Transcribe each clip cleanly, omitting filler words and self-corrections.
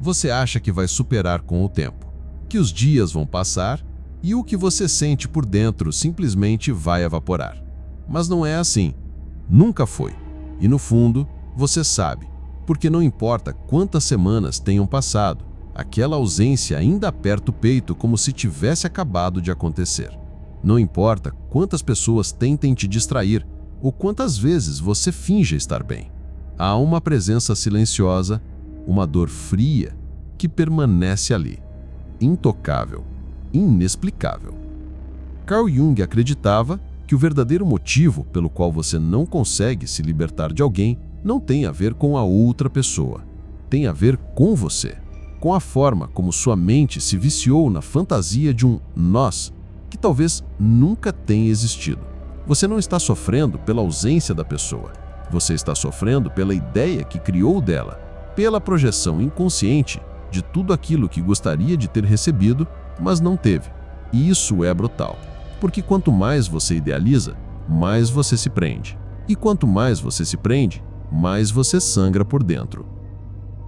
Você acha que vai superar com o tempo, que os dias vão passar e o que você sente por dentro simplesmente vai evaporar. Mas não é assim. Nunca foi. E no fundo, você sabe, porque não importa quantas semanas tenham passado, aquela ausência ainda aperta o peito como se tivesse acabado de acontecer. Não importa quantas pessoas tentem te distrair ou quantas vezes você finja estar bem. Há uma presença silenciosa, uma dor fria que permanece ali, intocável, inexplicável. Carl Jung acreditava que o verdadeiro motivo pelo qual você não consegue se libertar de alguém não tem a ver com a outra pessoa. Tem a ver com você, com a forma como sua mente se viciou na fantasia de um nós que talvez nunca tenha existido. Você não está sofrendo pela ausência da pessoa. Você está sofrendo pela ideia que criou dela, pela projeção inconsciente de tudo aquilo que gostaria de ter recebido, mas não teve. E isso é brutal, porque quanto mais você idealiza, mais você se prende. E quanto mais você se prende, mais você sangra por dentro.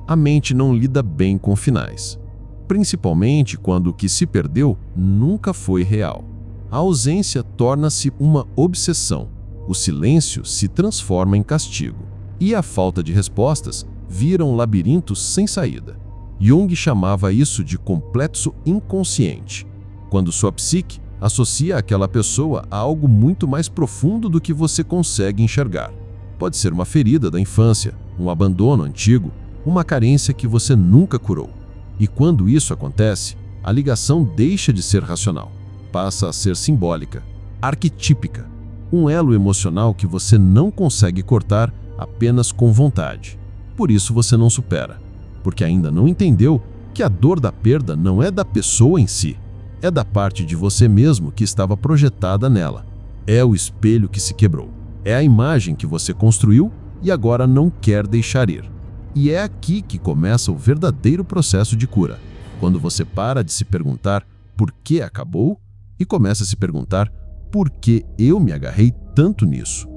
A mente não lida bem com finais, principalmente quando o que se perdeu nunca foi real. A ausência torna-se uma obsessão, o silêncio se transforma em castigo, e a falta de respostas vira um labirinto sem saída. Jung chamava isso de complexo inconsciente, quando sua psique associa aquela pessoa a algo muito mais profundo do que você consegue enxergar. Pode ser uma ferida da infância, um abandono antigo, uma carência que você nunca curou. E quando isso acontece, a ligação deixa de ser racional, passa a ser simbólica, arquetípica, um elo emocional que você não consegue cortar apenas com vontade. Por isso você não supera, porque ainda não entendeu que a dor da perda não é da pessoa em si, é da parte de você mesmo que estava projetada nela. É o espelho que se quebrou, é a imagem que você construiu e agora não quer deixar ir. E é aqui que começa o verdadeiro processo de cura, quando você para de se perguntar por que acabou e começa a se perguntar por que eu me agarrei tanto nisso.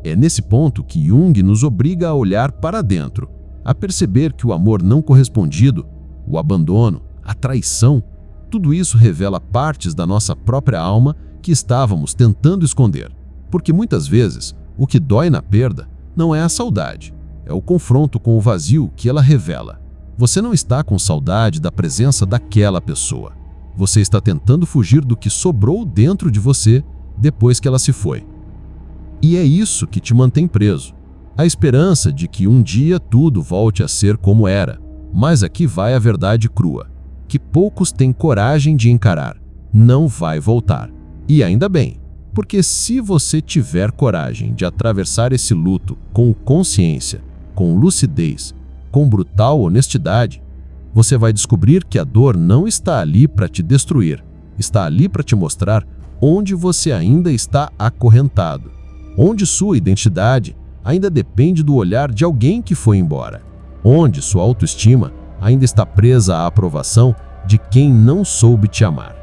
É nesse ponto que Jung nos obriga a olhar para dentro, a perceber que o amor não correspondido, o abandono, a traição, tudo isso revela partes da nossa própria alma que estávamos tentando esconder. Porque muitas vezes, o que dói na perda não é a saudade, é o confronto com o vazio que ela revela. Você não está com saudade da presença daquela pessoa. Você está tentando fugir do que sobrou dentro de você depois que ela se foi. E é isso que te mantém preso. A esperança de que um dia tudo volte a ser como era. Mas aqui vai a verdade crua, que poucos têm coragem de encarar. Não vai voltar. E ainda bem, porque se você tiver coragem de atravessar esse luto com consciência, com lucidez, com brutal honestidade, você vai descobrir que a dor não está ali para te destruir, está ali para te mostrar onde você ainda está acorrentado, onde sua identidade ainda depende do olhar de alguém que foi embora, onde sua autoestima ainda está presa à aprovação de quem não soube te amar.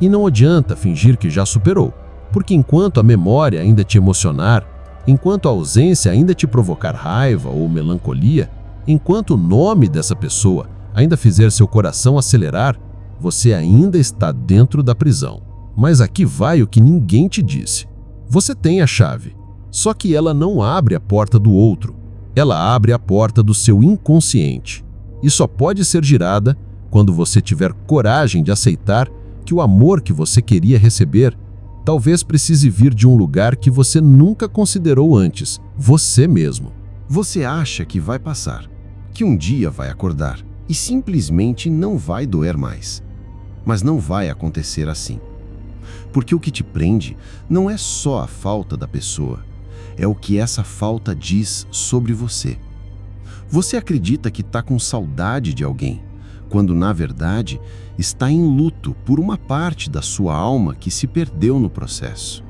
E não adianta fingir que já superou, porque enquanto a memória ainda te emocionar, enquanto a ausência ainda te provocar raiva ou melancolia, enquanto o nome dessa pessoa ainda fizer seu coração acelerar, você ainda está dentro da prisão. Mas aqui vai o que ninguém te disse. Você tem a chave, só que ela não abre a porta do outro. Ela abre a porta do seu inconsciente. E só pode ser girada quando você tiver coragem de aceitar que o amor que você queria receber talvez precise vir de um lugar que você nunca considerou antes, você mesmo. Você acha que vai passar, que um dia vai acordar e simplesmente não vai doer mais. Mas não vai acontecer assim. Porque o que te prende não é só a falta da pessoa, é o que essa falta diz sobre você. Você acredita que está com saudade de alguém, quando na verdade está em luto por uma parte da sua alma que se perdeu no processo.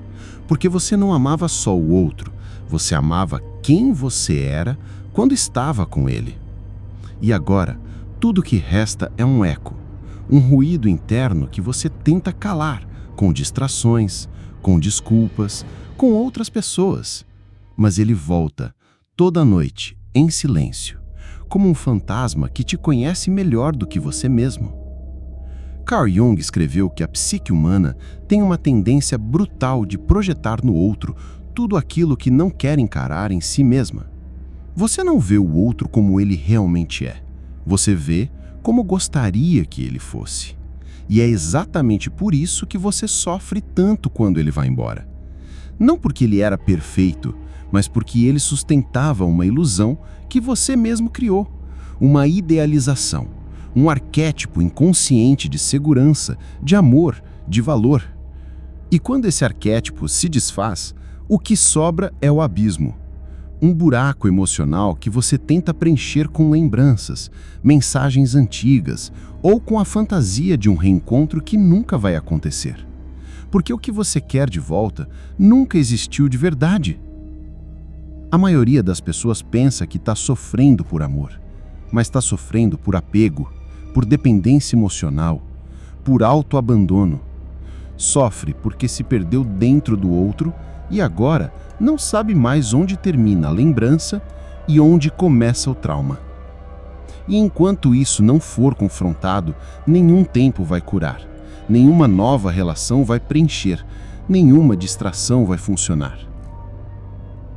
Porque você não amava só o outro, você amava quem você era quando estava com ele. E agora, tudo que resta é um eco, um ruído interno que você tenta calar com distrações, com desculpas, com outras pessoas. Mas ele volta toda noite, em silêncio, como um fantasma que te conhece melhor do que você mesmo. Carl Jung escreveu que a psique humana tem uma tendência brutal de projetar no outro tudo aquilo que não quer encarar em si mesma. Você não vê o outro como ele realmente é. Você vê como gostaria que ele fosse. E é exatamente por isso que você sofre tanto quando ele vai embora. Não porque ele era perfeito, mas porque ele sustentava uma ilusão que você mesmo criou, uma idealização, um arquétipo inconsciente de segurança, de amor, de valor. E quando esse arquétipo se desfaz, o que sobra é o abismo. Um buraco emocional que você tenta preencher com lembranças, mensagens antigas ou com a fantasia de um reencontro que nunca vai acontecer. Porque o que você quer de volta nunca existiu de verdade. A maioria das pessoas pensa que está sofrendo por amor, mas está sofrendo por apego, por dependência emocional, por autoabandono. Sofre porque se perdeu dentro do outro e agora não sabe mais onde termina a lembrança e onde começa o trauma. E enquanto isso não for confrontado, nenhum tempo vai curar, nenhuma nova relação vai preencher, nenhuma distração vai funcionar.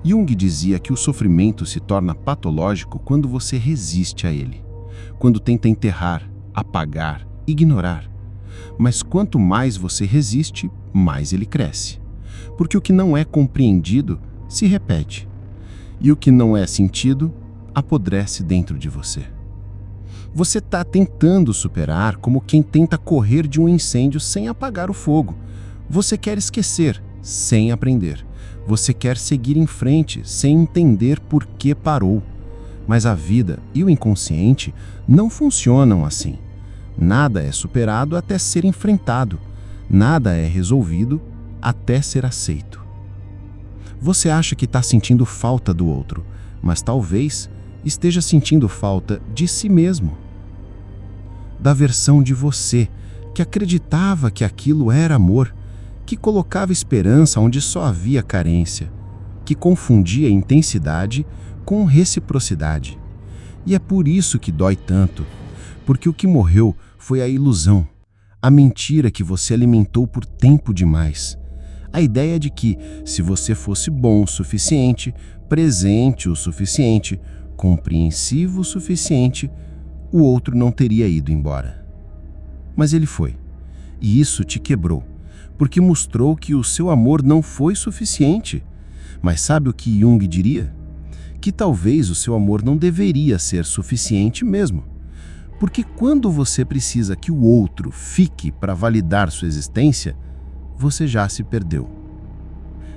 Jung dizia que o sofrimento se torna patológico quando você resiste a ele, quando tenta enterrar, apagar, ignorar. Mas quanto mais você resiste, mais ele cresce. Porque o que não é compreendido se repete, e o que não é sentido apodrece dentro de você. Você está tentando superar como quem tenta correr de um incêndio sem apagar o fogo. Você quer esquecer, sem aprender. Você quer seguir em frente, sem entender por que parou. Mas a vida e o inconsciente não funcionam assim. Nada é superado até ser enfrentado. Nada é resolvido até ser aceito. Você acha que está sentindo falta do outro, mas talvez esteja sentindo falta de si mesmo. Da versão de você que acreditava que aquilo era amor, que colocava esperança onde só havia carência, que confundia intensidade com reciprocidade. E é por isso que dói tanto, porque o que morreu foi a ilusão, a mentira que você alimentou por tempo demais. A ideia de que, se você fosse bom o suficiente, presente o suficiente, compreensivo o suficiente, o outro não teria ido embora. Mas ele foi. E isso te quebrou, porque mostrou que o seu amor não foi suficiente. Mas sabe o que Jung diria? Que talvez o seu amor não deveria ser suficiente mesmo. Porque quando você precisa que o outro fique para validar sua existência, você já se perdeu.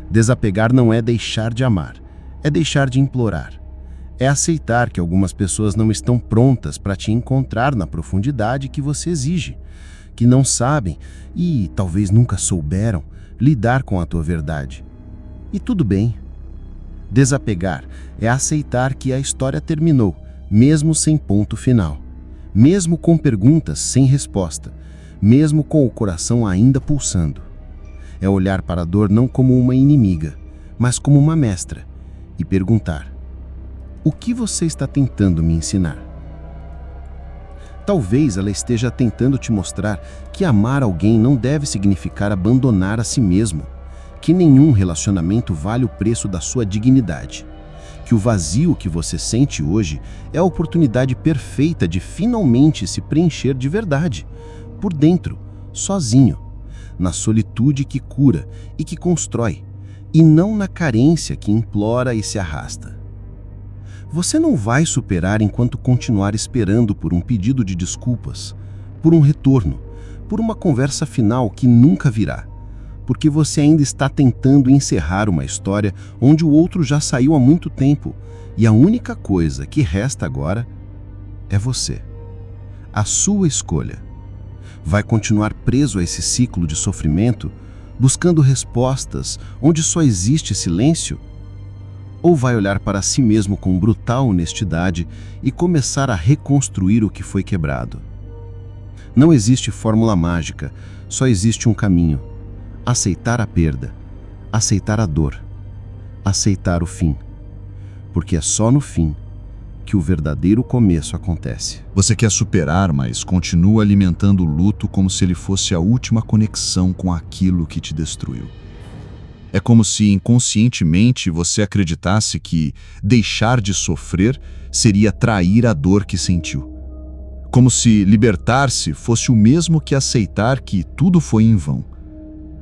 Desapegar não é deixar de amar, é deixar de implorar. É aceitar que algumas pessoas não estão prontas para te encontrar na profundidade que você exige, que não sabem e talvez nunca souberam lidar com a tua verdade. E tudo bem. Desapegar é aceitar que a história terminou, mesmo sem ponto final, mesmo com perguntas sem resposta, mesmo com o coração ainda pulsando. É olhar para a dor não como uma inimiga, mas como uma mestra, e perguntar: o que você está tentando me ensinar? Talvez ela esteja tentando te mostrar que amar alguém não deve significar abandonar a si mesmo, que nenhum relacionamento vale o preço da sua dignidade, que o vazio que você sente hoje é a oportunidade perfeita de finalmente se preencher de verdade, por dentro, sozinho, na solitude que cura e que constrói, e não na carência que implora e se arrasta. Você não vai superar enquanto continuar esperando por um pedido de desculpas, por um retorno, por uma conversa final que nunca virá, porque você ainda está tentando encerrar uma história onde o outro já saiu há muito tempo e a única coisa que resta agora é você, a sua escolha. Vai continuar preso a esse ciclo de sofrimento, buscando respostas onde só existe silêncio? Ou vai olhar para si mesmo com brutal honestidade e começar a reconstruir o que foi quebrado? Não existe fórmula mágica, só existe um caminho: aceitar a perda, aceitar a dor, aceitar o fim. Porque é só no fim que o verdadeiro começo acontece. Você quer superar, mas continua alimentando o luto como se ele fosse a última conexão com aquilo que te destruiu. É como se inconscientemente você acreditasse que deixar de sofrer seria trair a dor que sentiu. Como se libertar-se fosse o mesmo que aceitar que tudo foi em vão.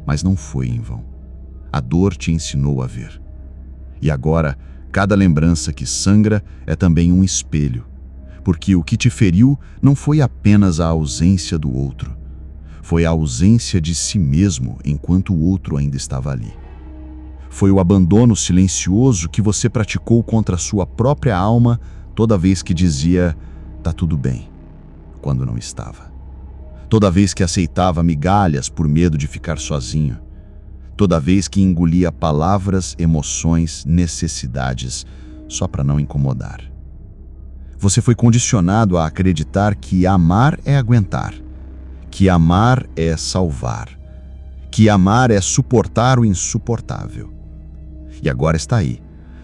Mas não foi em vão. A dor te ensinou a ver. E agora, cada lembrança que sangra é também um espelho, porque o que te feriu não foi apenas a ausência do outro, foi a ausência de si mesmo enquanto o outro ainda estava ali. Foi o abandono silencioso que você praticou contra a sua própria alma toda vez que dizia "tá tudo bem", quando não estava. Toda vez que aceitava migalhas por medo de ficar sozinho. Toda vez que engolia palavras, emoções, necessidades, só para não incomodar. Você foi condicionado a acreditar que amar é aguentar, que amar é salvar, que amar é suportar o insuportável. E agora está aí,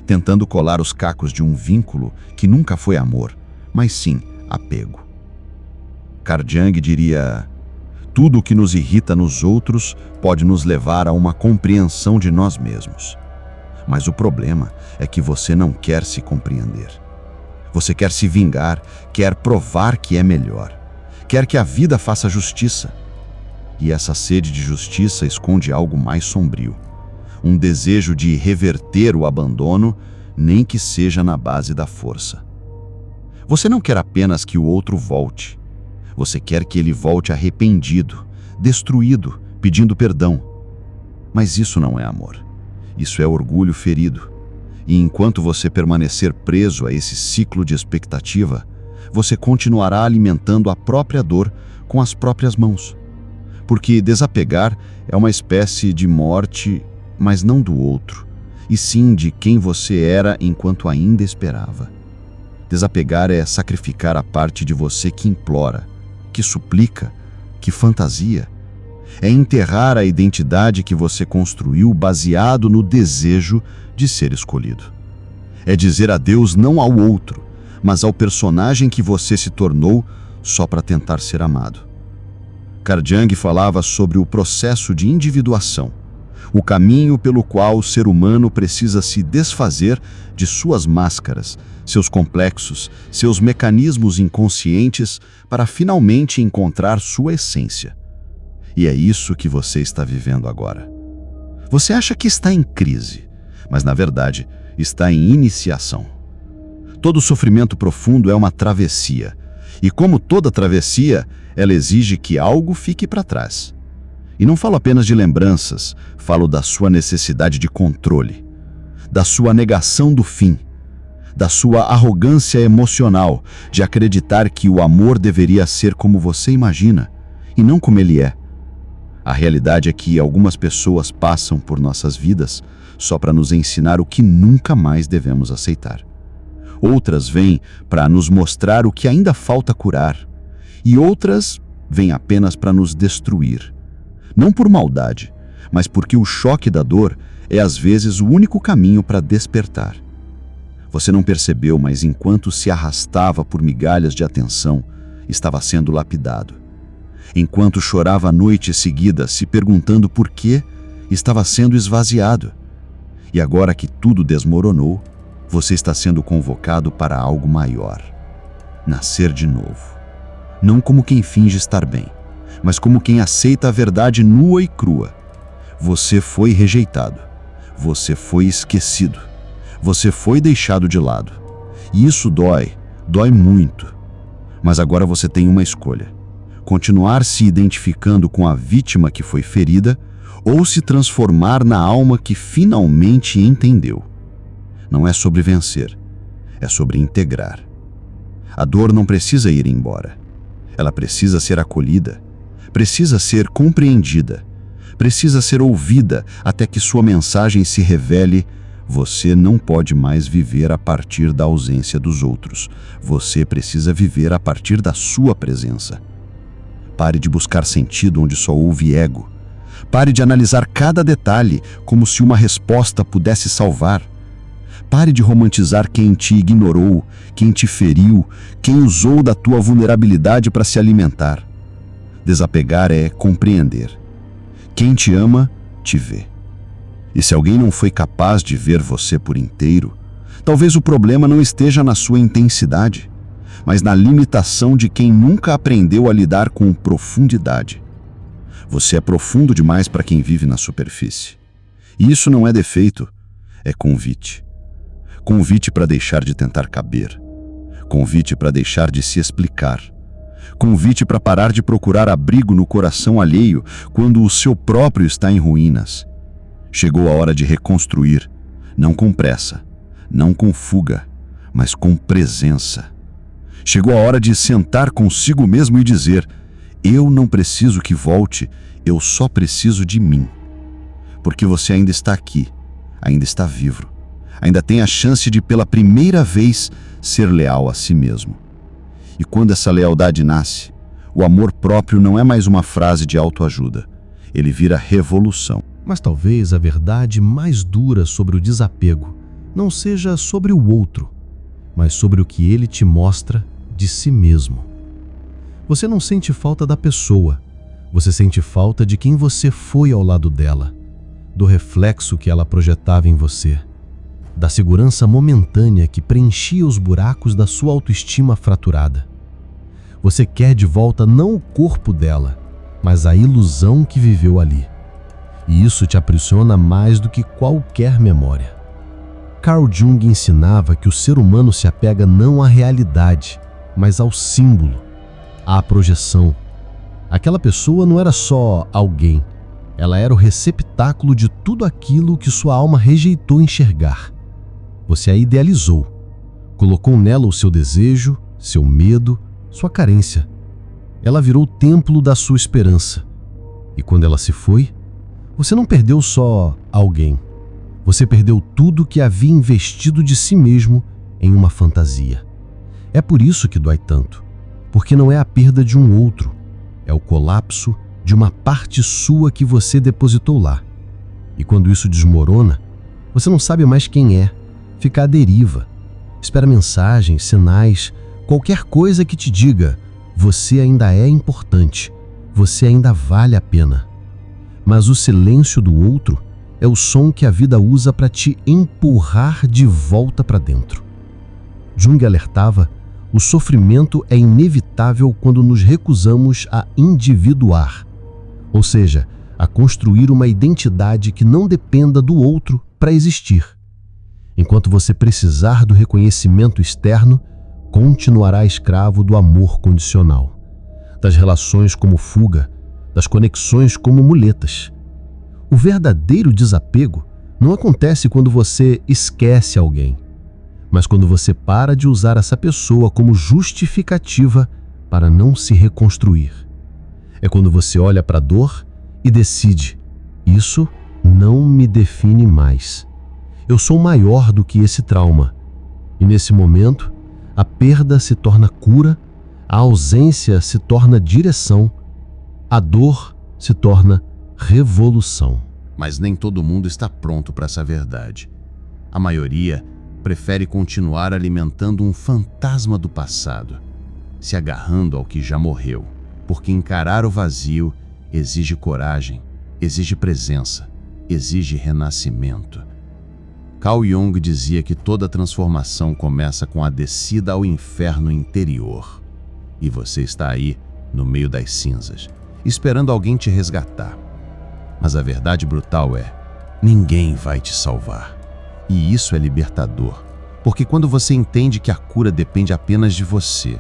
tentando colar os cacos de um vínculo que nunca foi amor, mas sim apego. Carl Jung diria: tudo o que nos irrita nos outros pode nos levar a uma compreensão de nós mesmos. Mas o problema é que você não quer se compreender. Você quer se vingar, quer provar que é melhor, quer que a vida faça justiça. E essa sede de justiça esconde algo mais sombrio. Um desejo de reverter o abandono, nem que seja na base da força. Você não quer apenas que o outro volte. Você quer que ele volte arrependido, destruído, pedindo perdão. Mas isso não é amor. Isso é orgulho ferido. E enquanto você permanecer preso a esse ciclo de expectativa, você continuará alimentando a própria dor com as próprias mãos. Porque desapegar é uma espécie de morte, mas não do outro, e sim de quem você era enquanto ainda esperava. Desapegar é sacrificar a parte de você que implora, que suplica, que fantasia. É enterrar a identidade que você construiu baseado no desejo de ser escolhido. É dizer adeus não ao outro, mas ao personagem que você se tornou só para tentar ser amado. Carl Jung falava sobre o processo de individuação, o caminho pelo qual o ser humano precisa se desfazer de suas máscaras, seus complexos, seus mecanismos inconscientes para finalmente encontrar sua essência. E é isso que você está vivendo agora. Você acha que está em crise, mas na verdade está em iniciação. Todo sofrimento profundo é uma travessia, e como toda travessia, ela exige que algo fique para trás. E não falo apenas de lembranças, falo da sua necessidade de controle, da sua negação do fim, da sua arrogância emocional de acreditar que o amor deveria ser como você imagina e não como ele é. A realidade é que algumas pessoas passam por nossas vidas só para nos ensinar o que nunca mais devemos aceitar. Outras vêm para nos mostrar o que ainda falta curar, e outras vêm apenas para nos destruir. Não por maldade, mas porque o choque da dor é às vezes o único caminho para despertar. Você não percebeu, mas enquanto se arrastava por migalhas de atenção, estava sendo lapidado. Enquanto chorava a noite seguida, se perguntando por quê, estava sendo esvaziado. E agora que tudo desmoronou, você está sendo convocado para algo maior. Nascer de novo. Não como quem finge estar bem, mas como quem aceita a verdade nua e crua. Você foi rejeitado. Você foi esquecido. Você foi deixado de lado. E isso dói muito. Mas agora você tem uma escolha: continuar se identificando com a vítima que foi ferida ou se transformar na alma que finalmente entendeu. Não é sobre vencer, é sobre integrar. A dor não precisa ir embora. Ela precisa ser acolhida, precisa ser compreendida, precisa ser ouvida até que sua mensagem se revele: você não pode mais viver a partir da ausência dos outros. Você precisa viver a partir da sua presença. Pare de buscar sentido onde só houve ego. Pare de analisar cada detalhe como se uma resposta pudesse salvar. Pare de romantizar quem te ignorou, quem te feriu, quem usou da tua vulnerabilidade para se alimentar. Desapegar é compreender. Quem te ama, te vê. E se alguém não foi capaz de ver você por inteiro, talvez o problema não esteja na sua intensidade, mas na limitação de quem nunca aprendeu a lidar com profundidade. Você é profundo demais para quem vive na superfície. E isso não é defeito, é convite. Convite para deixar de tentar caber. Convite para deixar de se explicar. Convite para parar de procurar abrigo no coração alheio quando o seu próprio está em ruínas. Chegou a hora de reconstruir, não com pressa, não com fuga, mas com presença. Chegou a hora de sentar consigo mesmo e dizer: eu não preciso que volte, eu só preciso de mim. Porque você ainda está aqui, ainda está vivo, ainda tem a chance de, pela primeira vez, ser leal a si mesmo. E quando essa lealdade nasce, o amor próprio não é mais uma frase de autoajuda, ele vira revolução. Mas talvez a verdade mais dura sobre o desapego não seja sobre o outro, mas sobre o que ele te mostra de si mesmo. Você não sente falta da pessoa, você sente falta de quem você foi ao lado dela, do reflexo que ela projetava em você, da segurança momentânea que preenchia os buracos da sua autoestima fraturada. Você quer de volta não o corpo dela, mas a ilusão que viveu ali. E isso te aprisiona mais do que qualquer memória. Carl Jung ensinava que o ser humano se apega não à realidade, mas ao símbolo, à projeção. Aquela pessoa não era só alguém, ela era o receptáculo de tudo aquilo que sua alma rejeitou enxergar. Você a idealizou, colocou nela o seu desejo, seu medo, sua carência. Ela virou o templo da sua esperança. E quando ela se foi, você não perdeu só alguém. Você perdeu tudo que havia investido de si mesmo em uma fantasia. É por isso que dói tanto, porque não é a perda de um outro, é o colapso de uma parte sua que você depositou lá. E quando isso desmorona, você não sabe mais quem é, fica à deriva. Espera mensagens, sinais, qualquer coisa que te diga: você ainda é importante, você ainda vale a pena. Mas o silêncio do outro é o som que a vida usa para te empurrar de volta para dentro. Jung alertava: o sofrimento é inevitável quando nos recusamos a individuar, ou seja, a construir uma identidade que não dependa do outro para existir. Enquanto você precisar do reconhecimento externo, continuará escravo do amor condicional, das relações como fuga, das conexões como muletas. O verdadeiro desapego não acontece quando você esquece alguém, mas quando você para de usar essa pessoa como justificativa para não se reconstruir. É quando você olha para a dor e decide: isso não me define mais. Eu sou maior do que esse trauma. E nesse momento, a perda se torna cura, a ausência se torna direção, a dor se torna revolução. Mas nem todo mundo está pronto para essa verdade. A maioria prefere continuar alimentando um fantasma do passado, se agarrando ao que já morreu, porque encarar o vazio exige coragem, exige presença, exige renascimento. Carl Jung dizia que toda transformação começa com a descida ao inferno interior. E você está aí, no meio das cinzas, esperando alguém te resgatar. Mas a verdade brutal é: ninguém vai te salvar. E isso é libertador, porque quando você entende que a cura depende apenas de você,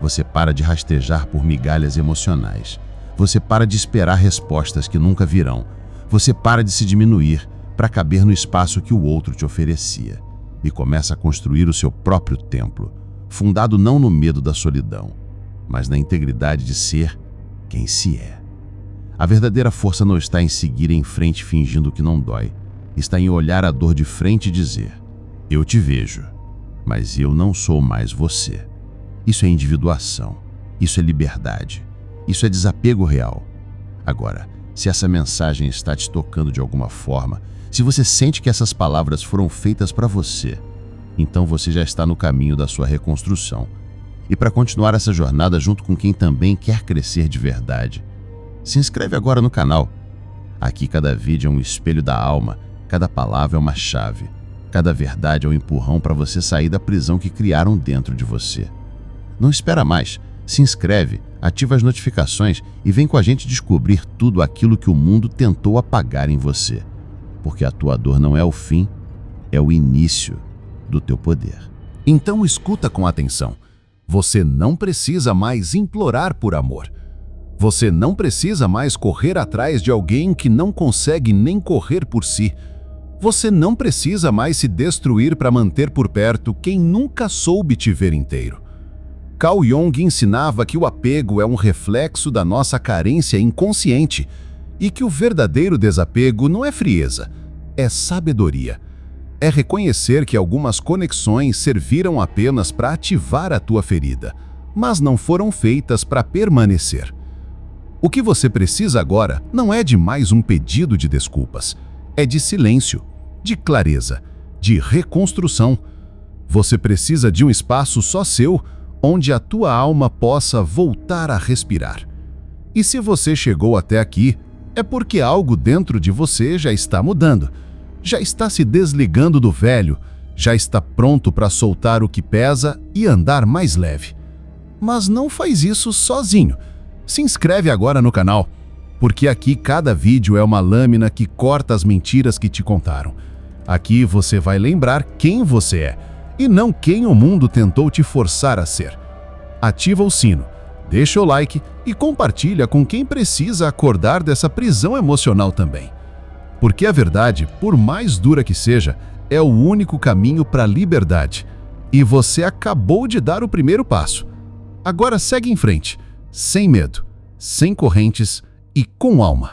você para de rastejar por migalhas emocionais, você para de esperar respostas que nunca virão, você para de se diminuir para caber no espaço que o outro te oferecia e começa a construir o seu próprio templo, fundado não no medo da solidão, mas na integridade de ser quem se é. A verdadeira força não está em seguir em frente fingindo que não dói, está em olhar a dor de frente e dizer: eu te vejo, mas eu não sou mais você. Isso é individuação, isso é liberdade, isso é desapego real. Agora, se essa mensagem está te tocando de alguma forma, se você sente que essas palavras foram feitas para você, então você já está no caminho da sua reconstrução. E para continuar essa jornada junto com quem também quer crescer de verdade, se inscreve agora no canal. Aqui cada vídeo é um espelho da alma, cada palavra é uma chave, cada verdade é um empurrão para você sair da prisão que criaram dentro de você. Não espera mais, se inscreve, ativa as notificações e vem com a gente descobrir tudo aquilo que o mundo tentou apagar em você. Porque a tua dor não é o fim, é o início do teu poder. Então escuta com atenção. Você não precisa mais implorar por amor. Você não precisa mais correr atrás de alguém que não consegue nem correr por si. Você não precisa mais se destruir para manter por perto quem nunca soube te ver inteiro. Carl Jung ensinava que o apego é um reflexo da nossa carência inconsciente e que o verdadeiro desapego não é frieza, é sabedoria. É reconhecer que algumas conexões serviram apenas para ativar a tua ferida, mas não foram feitas para permanecer. O que você precisa agora não é de mais um pedido de desculpas, é de silêncio, de clareza, de reconstrução. Você precisa de um espaço só seu, onde a tua alma possa voltar a respirar. E se você chegou até aqui, é porque algo dentro de você já está mudando, já está se desligando do velho, já está pronto para soltar o que pesa e andar mais leve. Mas não faz isso sozinho. Se inscreve agora no canal, porque aqui cada vídeo é uma lâmina que corta as mentiras que te contaram. Aqui você vai lembrar quem você é, e não quem o mundo tentou te forçar a ser. Ativa o sino, deixa o like e compartilha com quem precisa acordar dessa prisão emocional também. Porque a verdade, por mais dura que seja, é o único caminho para a liberdade. E você acabou de dar o primeiro passo. Agora segue em frente, sem medo, sem correntes e com alma.